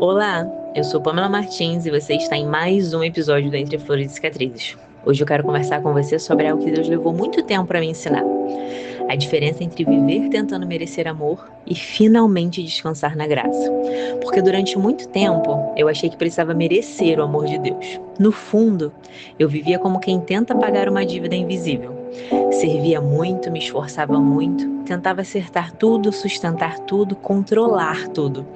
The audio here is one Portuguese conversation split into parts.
Olá, eu sou Pamela Martins e você está em mais um episódio do Entre Flores e Cicatrizes. Hoje eu quero conversar com você sobre algo que Deus levou muito tempo para me ensinar. A diferença entre viver tentando merecer amor e finalmente descansar na graça. Porque durante muito tempo eu achei que precisava merecer o amor de Deus. No fundo, eu vivia como quem tenta pagar uma dívida invisível. Servia muito, me esforçava muito, tentava acertar tudo, sustentar tudo, controlar tudo.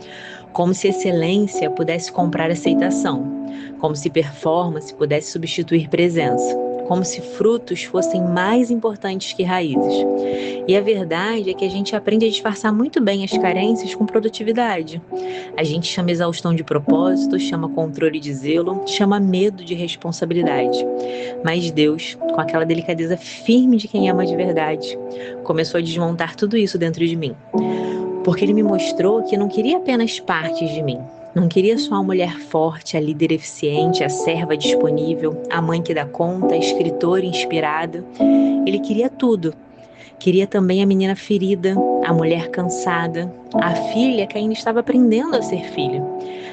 Como se excelência pudesse comprar aceitação, como se performance pudesse substituir presença, como se frutos fossem mais importantes que raízes. E a verdade é que a gente aprende a disfarçar muito bem as carências com produtividade. A gente chama exaustão de propósito, chama controle de zelo, chama medo de responsabilidade. Mas Deus, com aquela delicadeza firme de quem ama de verdade, começou a desmontar tudo isso dentro de mim. Porque ele me mostrou que não queria apenas partes de mim. Não queria só a mulher forte, a líder eficiente, a serva disponível, a mãe que dá conta, a escritora inspirada. Ele queria tudo. Queria também a menina ferida, a mulher cansada, a filha que ainda estava aprendendo a ser filha,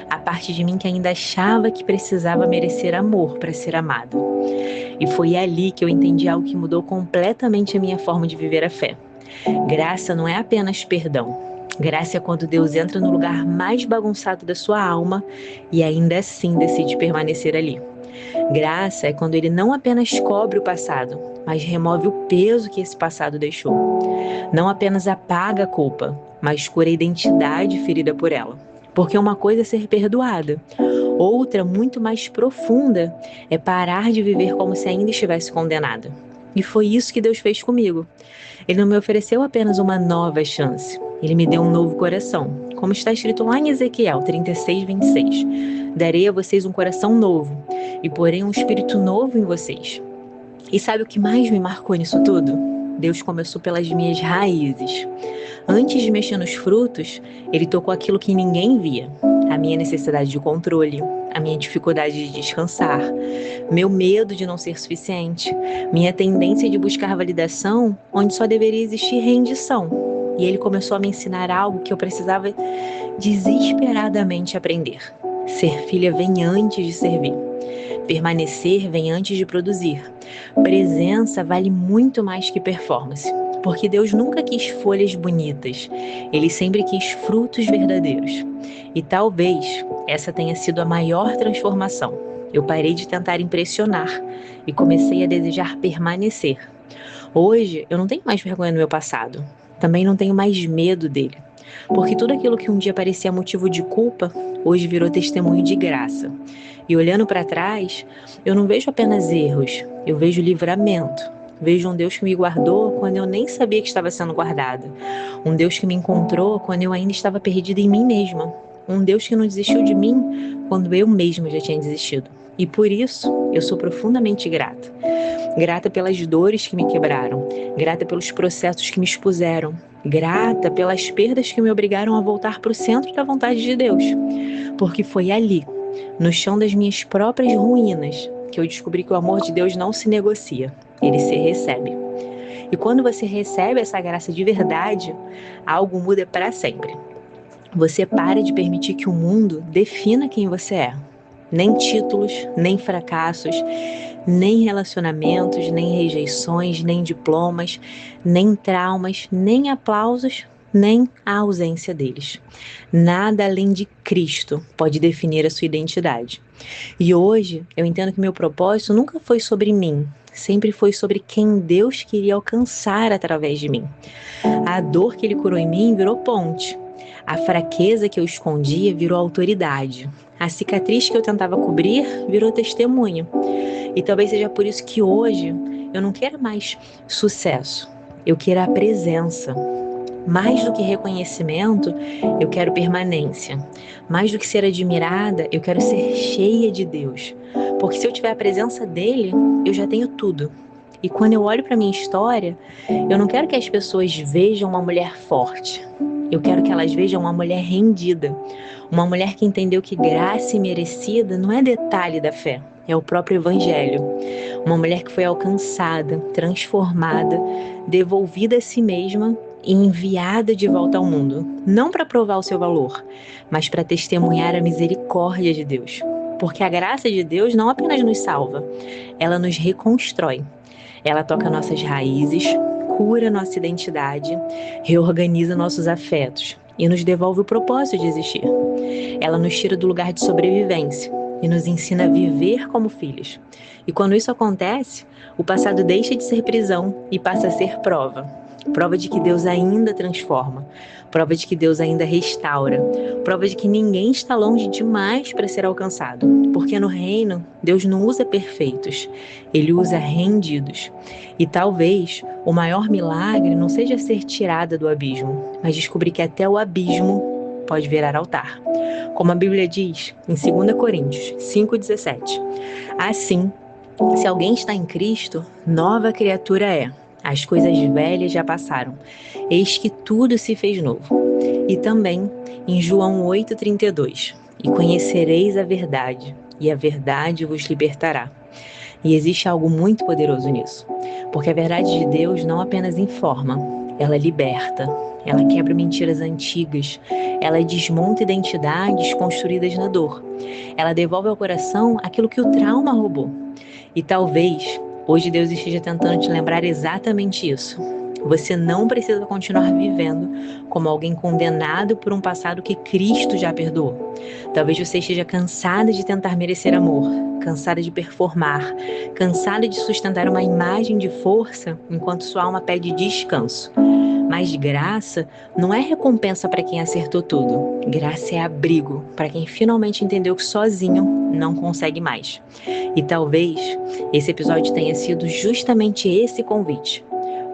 a parte de mim que ainda achava que precisava merecer amor para ser amada. E foi ali que eu entendi algo que mudou completamente a minha forma de viver a fé. Graça não é apenas perdão. Graça é quando Deus entra no lugar mais bagunçado da sua alma e ainda assim decide permanecer ali. Graça é quando Ele não apenas cobre o passado, mas remove o peso que esse passado deixou. Não apenas apaga a culpa, mas cura a identidade ferida por ela. Porque uma coisa é ser perdoada, outra, muito mais profunda, é parar de viver como se ainda estivesse condenada. E foi isso que Deus fez comigo. Ele não me ofereceu apenas uma nova chance. Ele me deu um novo coração. Como está escrito lá em Ezequiel 36:26. Darei a vocês um coração novo e porei um espírito novo em vocês. E sabe o que mais me marcou nisso tudo? Deus começou pelas minhas raízes. Antes de mexer nos frutos, Ele tocou aquilo que ninguém via. A minha necessidade de controle, a minha dificuldade de descansar, meu medo de não ser suficiente, minha tendência de buscar validação onde só deveria existir rendição. E Ele começou a me ensinar algo que eu precisava desesperadamente aprender. Ser filha vem antes de servir. Permanecer vem antes de produzir. Presença vale muito mais que performance. Porque Deus nunca quis folhas bonitas, Ele sempre quis frutos verdadeiros. E talvez essa tenha sido a maior transformação. Eu parei de tentar impressionar e comecei a desejar permanecer. Hoje eu não tenho mais vergonha do meu passado, também não tenho mais medo dele. Porque tudo aquilo que um dia parecia motivo de culpa, hoje virou testemunho de graça. E olhando para trás, eu não vejo apenas erros, eu vejo livramento. Vejo um Deus que me guardou quando eu nem sabia que estava sendo guardada. Um Deus que me encontrou quando eu ainda estava perdida em mim mesma. Um Deus que não desistiu de mim quando eu mesma já tinha desistido. E por isso, eu sou profundamente grata. Grata pelas dores que me quebraram. Grata pelos processos que me expuseram. Grata pelas perdas que me obrigaram a voltar para o centro da vontade de Deus. Porque foi ali, no chão das minhas próprias ruínas, que eu descobri que o amor de Deus não se negocia, ele se recebe. E quando você recebe essa graça de verdade, algo muda para sempre. Você para de permitir que o mundo defina quem você é. Nem títulos, nem fracassos, nem relacionamentos, nem rejeições, nem diplomas, nem traumas, nem aplausos, nem a ausência deles. Nada além de Cristo pode definir a sua identidade. E hoje eu entendo que meu propósito nunca foi sobre mim, sempre foi sobre quem Deus queria alcançar através de mim. A dor que Ele curou em mim virou ponte. A fraqueza que eu escondia virou autoridade. A cicatriz que eu tentava cobrir virou testemunho. E talvez seja por isso que hoje eu não quero mais sucesso, eu quero a presença. Mais do que reconhecimento, eu quero permanência. Mais do que ser admirada, eu quero ser cheia de Deus. Porque se eu tiver a presença dele, eu já tenho tudo. E quando eu olho para minha história, eu não quero que as pessoas vejam uma mulher forte. Eu quero que elas vejam uma mulher rendida. Uma mulher que entendeu que graça imerecida não é detalhe da fé, é o próprio evangelho. Uma mulher que foi alcançada, transformada, devolvida a si mesma e enviada de volta ao mundo, não para provar o seu valor, mas para testemunhar a misericórdia de Deus. Porque a graça de Deus não apenas nos salva, ela nos reconstrói. Ela toca nossas raízes, cura nossa identidade, reorganiza nossos afetos e nos devolve o propósito de existir. Ela nos tira do lugar de sobrevivência e nos ensina a viver como filhos. E quando isso acontece, o passado deixa de ser prisão e passa a ser prova. Prova de que Deus ainda transforma, prova de que Deus ainda restaura, prova de que ninguém está longe demais para ser alcançado, porque no reino Deus não usa perfeitos, Ele usa rendidos. E talvez o maior milagre não seja ser tirada do abismo, mas descobrir que até o abismo pode virar altar. Como a Bíblia diz em 2 Coríntios 5,17, assim, se alguém está em Cristo, nova criatura é. As coisas velhas já passaram, eis que tudo se fez novo. E também em João 8,32, e conhecereis a verdade, e a verdade vos libertará. E existe algo muito poderoso nisso, porque a verdade de Deus não apenas informa, ela liberta, ela quebra mentiras antigas, ela desmonta identidades construídas na dor, ela devolve ao coração aquilo que o trauma roubou. E talvez hoje Deus esteja tentando te lembrar exatamente isso. Você não precisa continuar vivendo como alguém condenado por um passado que Cristo já perdoou. Talvez você esteja cansada de tentar merecer amor, cansada de performar, cansada de sustentar uma imagem de força enquanto sua alma pede descanso. Mas graça não é recompensa para quem acertou tudo. Graça é abrigo para quem finalmente entendeu que sozinho não consegue mais. E talvez esse episódio tenha sido justamente esse convite.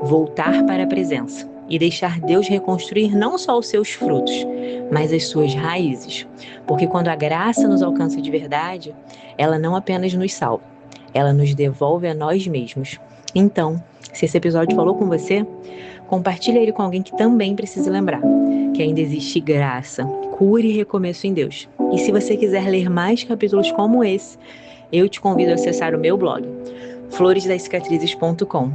Voltar para a presença e deixar Deus reconstruir não só os seus frutos, mas as suas raízes. Porque quando a graça nos alcança de verdade, ela não apenas nos salva, ela nos devolve a nós mesmos. Então, se esse episódio falou com você, compartilhe ele com alguém que também precisa lembrar que ainda existe graça, cura e recomeço em Deus. E se você quiser ler mais capítulos como esse, eu te convido a acessar o meu blog, floresdascicatrizes.com.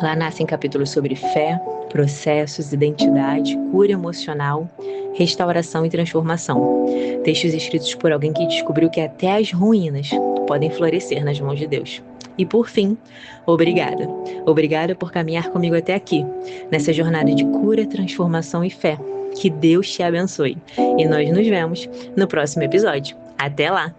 Lá nascem capítulos sobre fé, processos, identidade, cura emocional, restauração e transformação. Textos escritos por alguém que descobriu que até as ruínas podem florescer nas mãos de Deus. E por fim, obrigada. Obrigada por caminhar comigo até aqui, nessa jornada de cura, transformação e fé. Que Deus te abençoe. E nós nos vemos no próximo episódio. Até lá!